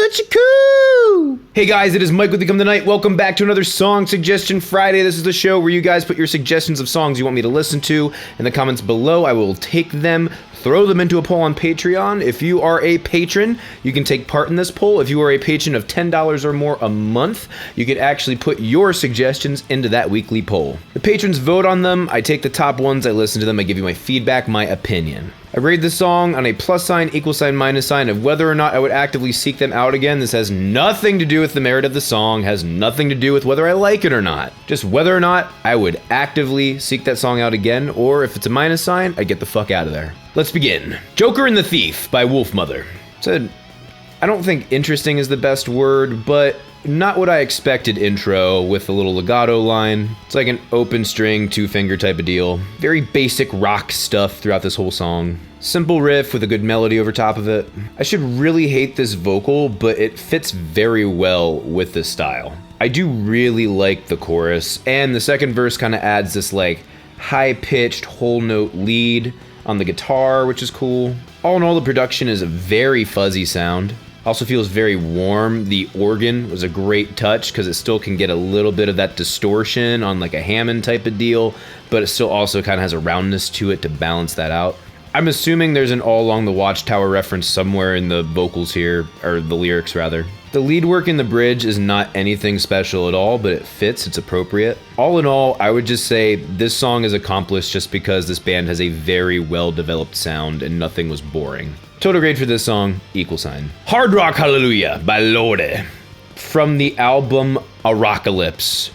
Hoochie Coo! Hey guys, it is Mike with the Come the Night. Welcome back to another Song Suggestion Friday. This is the show where you guys put your suggestions of songs you want me to listen to in the comments below. I will take them, throw them into a poll on Patreon. If you are a patron, you can take part in this poll. If you are a patron of $10 or more a month, you can actually put your suggestions into that weekly poll. The patrons vote on them. I take the top ones, I listen to them, I give you my feedback, my opinion. I grade the song on a plus sign, equal sign, minus sign of whether or not I would actively seek them out again. This has nothing to do with the merit of the song, has nothing to do with whether I like it or not. Just whether or not I would actively seek that song out again, or if it's a minus sign, I get the fuck out of there. Let's begin. Joker and the Thief by Wolfmother. I don't think interesting is the best word, but not what I expected intro with a little legato line. It's like an open string, two-finger type of deal. Very basic rock stuff throughout this whole song. Simple riff with a good melody over top of it. I should really hate this vocal, but it fits very well with this style. I do really like the chorus, and the second verse kind of adds this like high-pitched whole note lead on the guitar, which is cool. All in all, the production is a very fuzzy sound. Also feels very warm. The organ was a great touch because it still can get a little bit of that distortion on like a Hammond type of deal, but it still also kind of has a roundness to it to balance that out. I'm assuming there's an All Along the Watchtower reference somewhere in the vocals here, or the lyrics rather. The lead work in the bridge is not anything special at all, but it fits, it's appropriate. All in all, I would just say this song is accomplished just because this band has a very well-developed sound and nothing was boring. Total grade for this song, equal sign. Hard Rock Hallelujah by Lorde. From the album Arocalypse,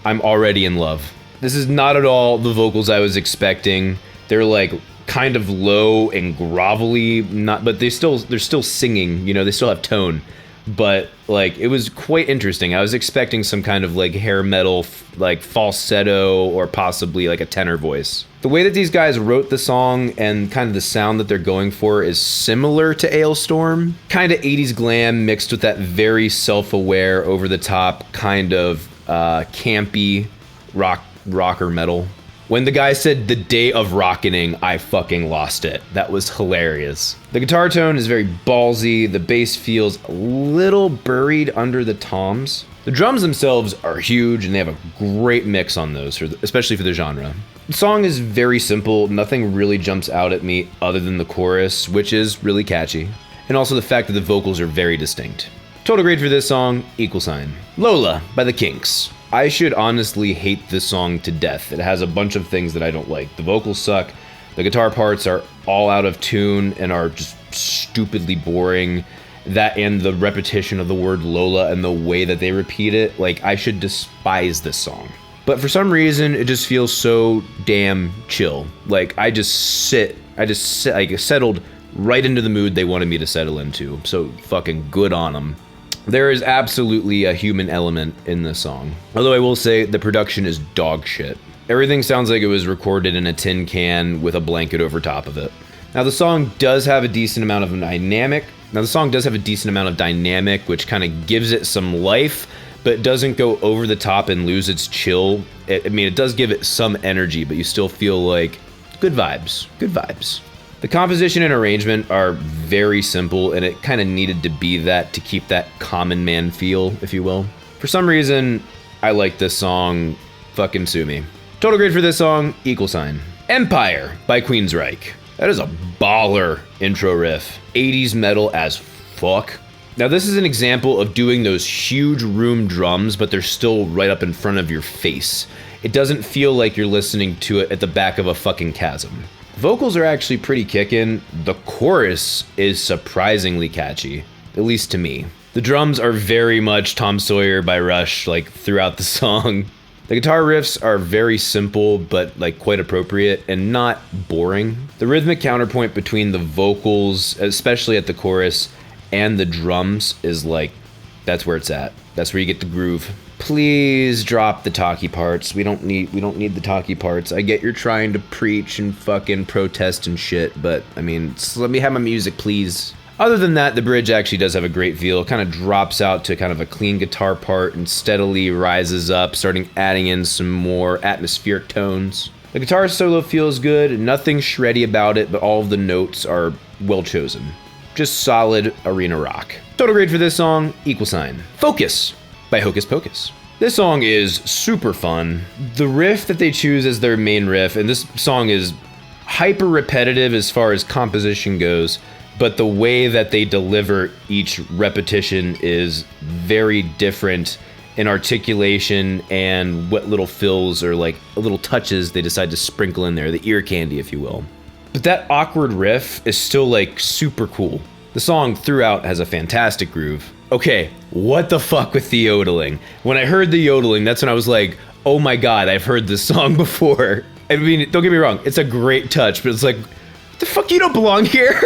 I'm already in love. This is not at all the vocals I was expecting. They're like kind of low and grovelly, but they're still singing, you know, they still have tone. But like it was quite interesting. I was expecting some kind of like hair metal like falsetto or possibly like a tenor voice. The way that these guys wrote the song and kind of the sound that they're going for is similar to Ailstorm. Kind of 80s glam mixed with that very self-aware, over the top kind of campy rocker metal. When the guy said the day of rockening, I fucking lost it. That was hilarious. The guitar tone is very ballsy. The bass feels a little buried under the toms. The drums themselves are huge and they have a great mix on those, especially for the genre. The song is very simple. Nothing really jumps out at me other than the chorus, which is really catchy. And also the fact that the vocals are very distinct. Total grade for this song, equal sign. Lola by the Kinks. I should honestly hate this song to death. It has a bunch of things that I don't like. The vocals suck, the guitar parts are all out of tune and are just stupidly boring. That and the repetition of the word Lola and the way that they repeat it, like I should despise this song. But for some reason, it just feels so damn chill. Like I settled right into the mood they wanted me to settle into. So fucking good on them. There is absolutely a human element in this song. Although I will say the production is dog shit. Everything sounds like it was recorded in a tin can with a blanket over top of it. Now the song does have a decent amount of dynamic. Which kind of gives it some life, but doesn't go over the top and lose its chill. It does give it some energy, but you still feel like good vibes. The composition and arrangement are very simple, and it kind of needed to be that to keep that common man feel, if you will. For some reason, I like this song. Fucking sue me. Total grade for this song, equal sign. Empire by Queensryche. That is a baller intro riff. 80s metal as fuck. Now this is an example of doing those huge room drums, but they're still right up in front of your face. It doesn't feel like you're listening to it at the back of a fucking chasm. Vocals are actually pretty kickin'. The chorus is surprisingly catchy, at least to me. The drums are very much Tom Sawyer by Rush, like throughout the song. The guitar riffs are very simple, but like quite appropriate and not boring. The rhythmic counterpoint between the vocals, especially at the chorus, and the drums is like, that's where it's at. That's where you get the groove. Please drop the talky parts. We don't need the talky parts. I get you're trying to preach and fucking protest and shit, but I mean, let me have my music, please. Other than that, the bridge actually does have a great feel. It kind of drops out to kind of a clean guitar part and steadily rises up, starting adding in some more atmospheric tones. The guitar solo feels good, nothing shreddy about it, but all of the notes are well chosen. just solid arena rock. Total grade for this song, =. Focus by Hocus Pocus. This song is super fun. The riff that they choose as their main riff, and this song is hyper repetitive as far as composition goes, but the way that they deliver each repetition is very different in articulation and what little fills or like little touches they decide to sprinkle in there, the ear candy, if you will. But that awkward riff is still like super cool. The song throughout has a fantastic groove. Okay, what the fuck with the yodeling? When I heard the yodeling, that's when I was like, oh my god, I've heard this song before. I mean, don't get me wrong, it's a great touch, but it's like, what the fuck, you don't belong here?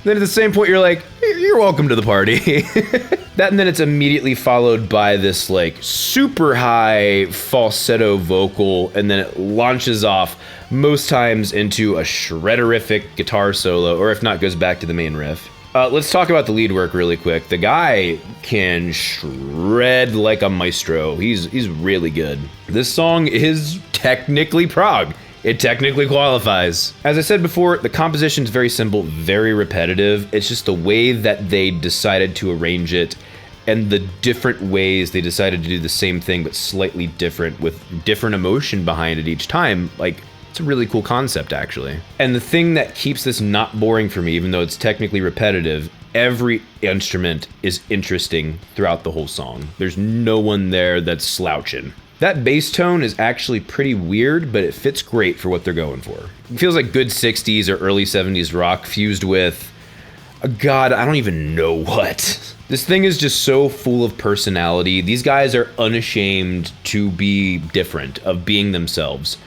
Then at the same point, you're like, you're welcome to the party. That, and then it's immediately followed by this like super high falsetto vocal, and then it launches off most times into a shredderific guitar solo, or if not, goes back to the main riff. Let's talk about the lead work really quick. The guy can shred like a maestro. He's really good. This song is technically prog. It technically qualifies. As I said before, the composition is very simple, very repetitive. It's just the way that they decided to arrange it and the different ways they decided to do the same thing but slightly different with different emotion behind it each time. Like, it's a really cool concept, actually. And the thing that keeps this not boring for me, even though it's technically repetitive, every instrument is interesting throughout the whole song. There's no one there that's slouching. That bass tone is actually pretty weird, but it fits great for what they're going for. It feels like good 60s or early 70s rock fused with, God, I don't even know what. This thing is just so full of personality. These guys are unashamed to be different, of being themselves.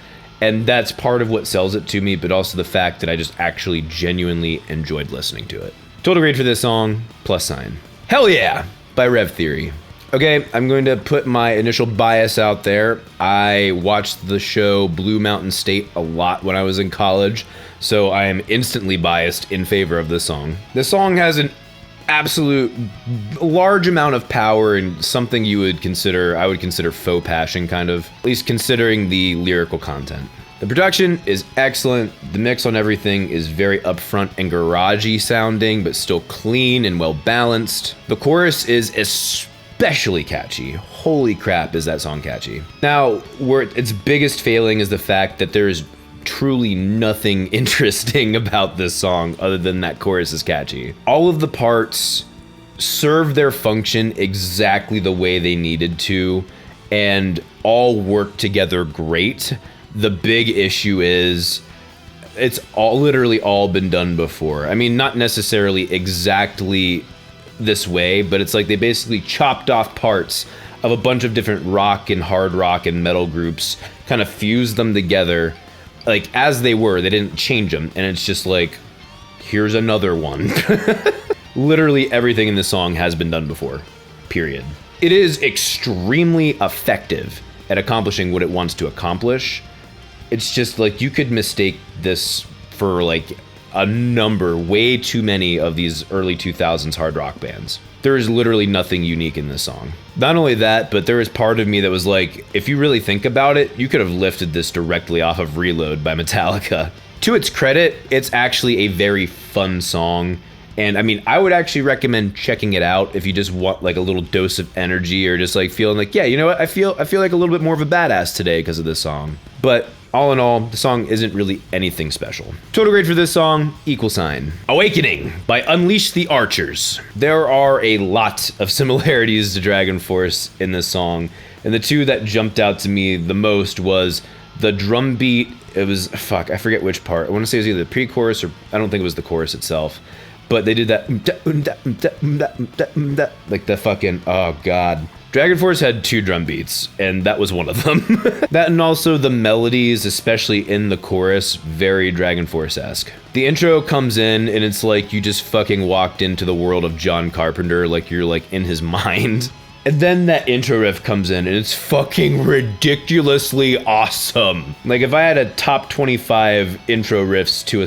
And that's part of what sells it to me, but also the fact that I just actually genuinely enjoyed listening to it. Total grade for this song, +. Hell Yeah by Rev Theory. Okay, I'm going to put my initial bias out there. I watched the show Blue Mountain State a lot when I was in college, so I am instantly biased in favor of this song. This song has an absolute large amount of power and something I would consider faux passion, kind of, at least considering the lyrical content. The production is excellent. The mix on everything is very upfront and garagey sounding, but still clean and well balanced. The chorus is especially catchy. Holy crap, is that song catchy. Now, where its biggest failing is the fact that there's truly nothing interesting about this song other than that chorus is catchy. All of the parts serve their function exactly the way they needed to and all work together great. The big issue is it's literally all been done before. I mean, not necessarily exactly this way, but it's like they basically chopped off parts of a bunch of different rock and hard rock and metal groups, kind of fused them together like as they were. They didn't change them, and it's just like, here's another one. Literally everything in this song has been done before, period. It is extremely effective at accomplishing what it wants to accomplish. It's just like you could mistake this for like a number, way too many of these early 2000s hard rock bands. There is literally nothing unique in this song. Not only that, but there is part of me that was like, if you really think about it, you could have lifted this directly off of Reload by Metallica. To its credit, it's actually a very fun song. And I mean, I would actually recommend checking it out if you just want like a little dose of energy or just like feeling like, yeah, you know what? I feel like a little bit more of a badass today because of this song. But all in all, the song isn't really anything special. Total grade for this song, =. Awakening by Unleash the Archers. There are a lot of similarities to Dragon Force in this song, and the two that jumped out to me the most was the drum beat. It was, I forget which part. I want to say it was either the pre-chorus or I don't think it was the chorus itself. But they did that, like the fucking, oh god. Dragon Force had 2 drum beats, and that was one of them. That and also the melodies, especially in the chorus, very Dragon Force-esque. The intro comes in, and it's like you just fucking walked into the world of John Carpenter, like you're like in his mind. And then that intro riff comes in, and it's fucking ridiculously awesome. Like if I had a top 25 intro riffs to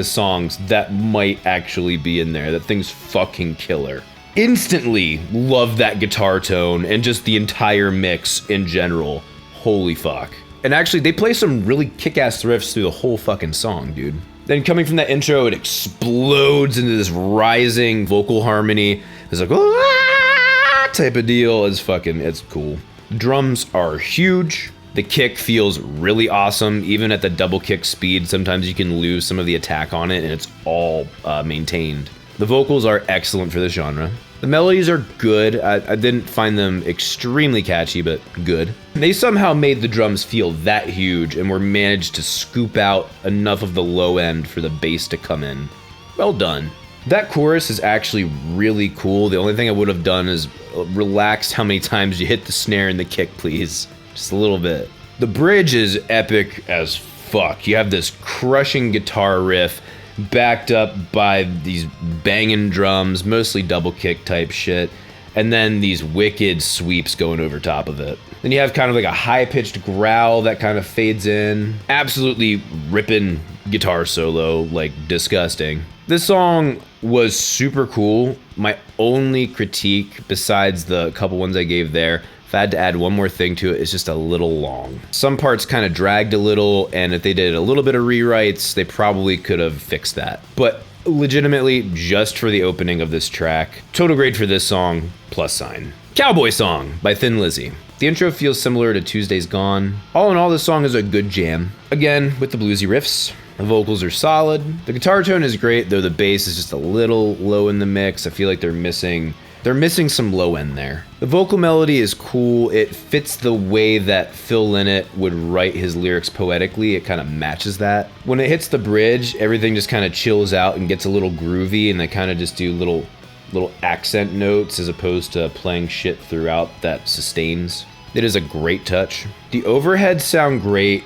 songs, that might actually be in there. That thing's fucking killer. Instantly love that guitar tone and just the entire mix in general. Holy fuck. And actually, they play some really kick-ass riffs through the whole fucking song, dude. Then coming from that intro, it explodes into this rising vocal harmony. It's like, ah! Type of deal. It's cool. Drums are huge. The kick feels really awesome. Even at the double kick speed, sometimes you can lose some of the attack on it, and it's all maintained. The vocals are excellent for this genre. The melodies are good. I didn't find them extremely catchy, but good. They somehow made the drums feel that huge and were managed to scoop out enough of the low end for the bass to come in. Well done. That chorus is actually really cool. The only thing I would have done is relax how many times you hit the snare and the kick, please. Just a little bit. The bridge is epic as fuck. You have this crushing guitar riff backed up by these banging drums, mostly double kick type shit, and then these wicked sweeps going over top of it. Then you have kind of like a high-pitched growl that kind of fades in. Absolutely ripping guitar solo, like disgusting. This song was super cool. My only critique, besides the couple ones I gave there, if I had to add one more thing to it, it's just a little long. Some parts kind of dragged a little, and if they did a little bit of rewrites, they probably could have fixed that. But legitimately, just for the opening of this track, total grade for this song, +. Cowboy Song by Thin Lizzy. The intro feels similar to Tuesday's Gone. All in all, this song is a good jam. Again, with the bluesy riffs. The vocals are solid. The guitar tone is great, though the bass is just a little low in the mix. I feel like they're missing some low end there. The vocal melody is cool. It fits the way that Phil Lynott would write his lyrics poetically. It kind of matches that. When it hits the bridge, everything just kind of chills out and gets a little groovy, and they kind of just do little accent notes as opposed to playing shit throughout that sustains. It is a great touch. The overheads sound great.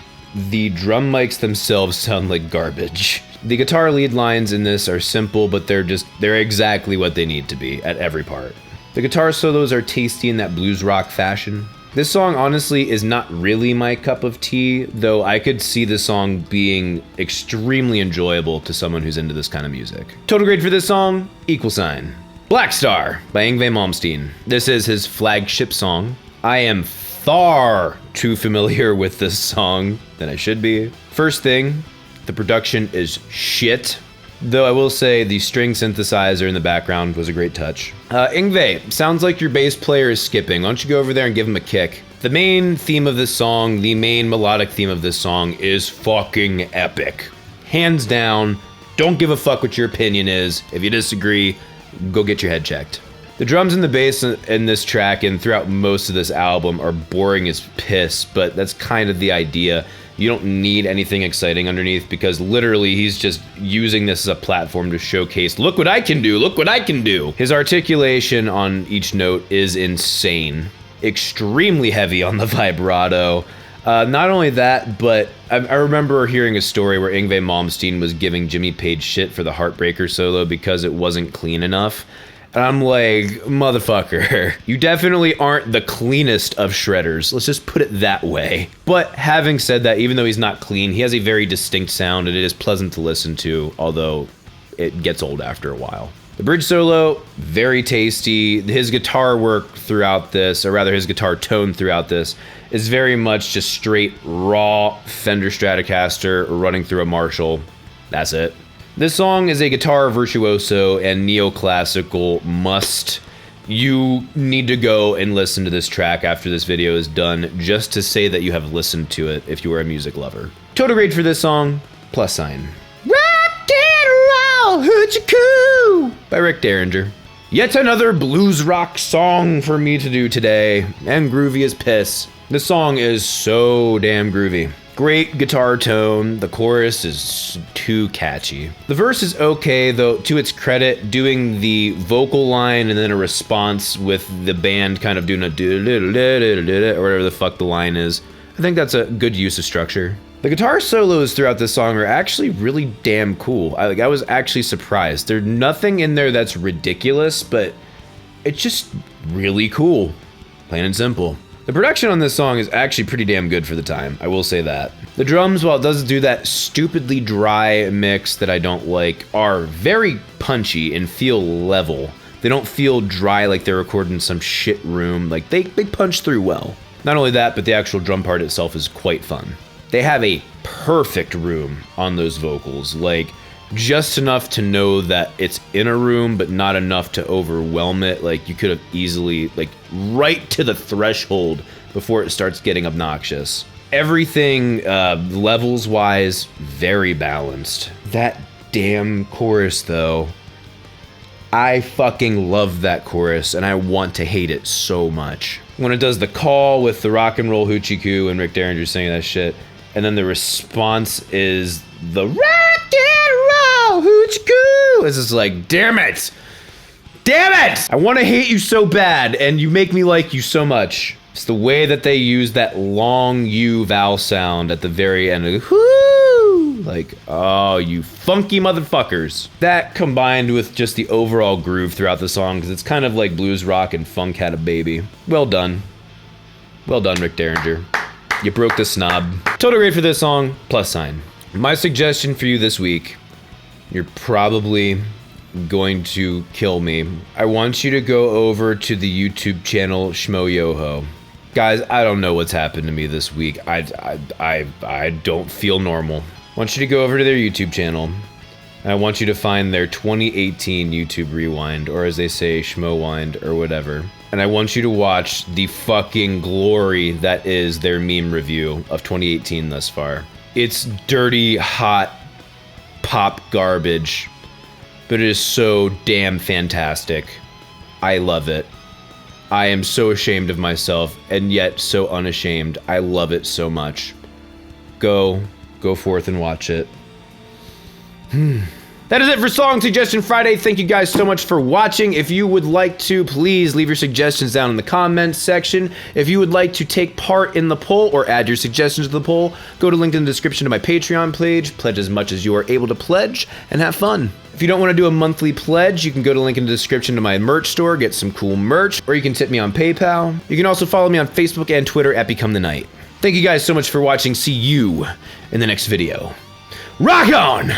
The drum mics themselves sound like garbage. The guitar lead lines in this are simple, but they're exactly what they need to be at every part. The guitar solos are tasty in that blues rock fashion. This song honestly is not really my cup of tea, though I could see the song being extremely enjoyable to someone who's into this kind of music. Total grade for this song, =. Black Star by Yngwie Malmsteen. This is his flagship song. I am far too familiar with this song than I should be. First thing, the production is shit, though I will say the string synthesizer in the background was a great touch. Yngwie, sounds like your bass player is skipping. Why don't you go over there and give him a kick? The main theme of this song, the main melodic theme of this song is fucking epic. Hands down, don't give a fuck what your opinion is. If you disagree, go get your head checked. The drums and the bass in this track and throughout most of this album are boring as piss, but that's kind of the idea. You don't need anything exciting underneath because literally he's just using this as a platform to showcase, look what I can do, look what I can do. His articulation on each note is insane. Extremely heavy on the vibrato. Not only that, but I remember hearing a story where Yngwie Malmsteen was giving Jimmy Page shit for the Heartbreaker solo because it wasn't clean enough. And I'm like, motherfucker, you definitely aren't the cleanest of shredders. Let's just put it that way. But having said that, even though he's not clean, he has a very distinct sound and it is pleasant to listen to, although it gets old after a while. The bridge solo, very tasty. His guitar work throughout this, or rather his guitar tone throughout this, is very much just straight raw Fender Stratocaster running through a Marshall. That's it. This song is a guitar virtuoso and neoclassical must. You need to go and listen to this track after this video is done just to say that you have listened to it if you are a music lover. Total grade for this song, +. Rock and roll, hoochie coo by Rev Derringer. Yet another blues rock song for me to do today, and groovy as piss. This song is so damn groovy. Great guitar tone, the chorus is too catchy. The verse is okay, though to its credit, doing the vocal line and then a response with the band kind of doing a or whatever the fuck the line is. I think that's a good use of structure. The guitar solos throughout this song are actually really damn cool. I was actually surprised. There's nothing in there that's ridiculous, but it's just really cool. Plain and simple. The production on this song is actually pretty damn good for the time, I will say that. The drums, while it does do that stupidly dry mix that I don't like, are very punchy and feel level. They don't feel dry like they're recorded in some shit room, they punch through well. Not only that, but the actual drum part itself is quite fun. They have a perfect room on those vocals. Like, just enough to know that it's in a room, but not enough to overwhelm it. Like, you could have easily, like, right to the threshold before it starts getting obnoxious. Everything, levels-wise, very balanced. That damn chorus, though. I fucking love that chorus, and I want to hate it so much. When it does the call with the rock and roll Hoochie Coo and Rick Derringer singing that shit, and then the response is the rock and roll Hoochie Coo. It's just like, damn it! Damn it! I want to hate you so bad, and you make me like you so much. It's the way that they use that long U vowel sound at the very end of whoo! Like, oh, you funky motherfuckers. That combined with just the overall groove throughout the song, because it's kind of like blues rock and funk had a baby. Well done. Well done, Rick Derringer. You broke the snob. Total grade for this song, plus sign. My suggestion for you this week, you're probably going to kill me. I want you to go over to the YouTube channel Schmo Yoho. Guys, I don't know what's happened to me this week. I don't feel normal. I want you to go over to their YouTube channel, and I want you to find their 2018 YouTube Rewind, or as they say, Schmowind, or whatever. And I want you to watch the fucking glory that is their meme review of 2018 thus far. It's dirty, hot, pop garbage, but it is so damn fantastic. I love it. I am so ashamed of myself, and yet so unashamed. I love it so much. Go forth and watch it. That is it for Song Suggestion Friday. Thank you guys so much for watching. If you would like to, please leave your suggestions down in the comments section. If you would like to take part in the poll or add your suggestions to the poll, go to link in the description to my Patreon page. Pledge as much as you are able to pledge and have fun. If you don't want to do a monthly pledge, you can go to link in the description to my merch store, get some cool merch, or you can tip me on PayPal. You can also follow me on Facebook and Twitter at Become the Night. Thank you guys so much for watching. See you in the next video. Rock on!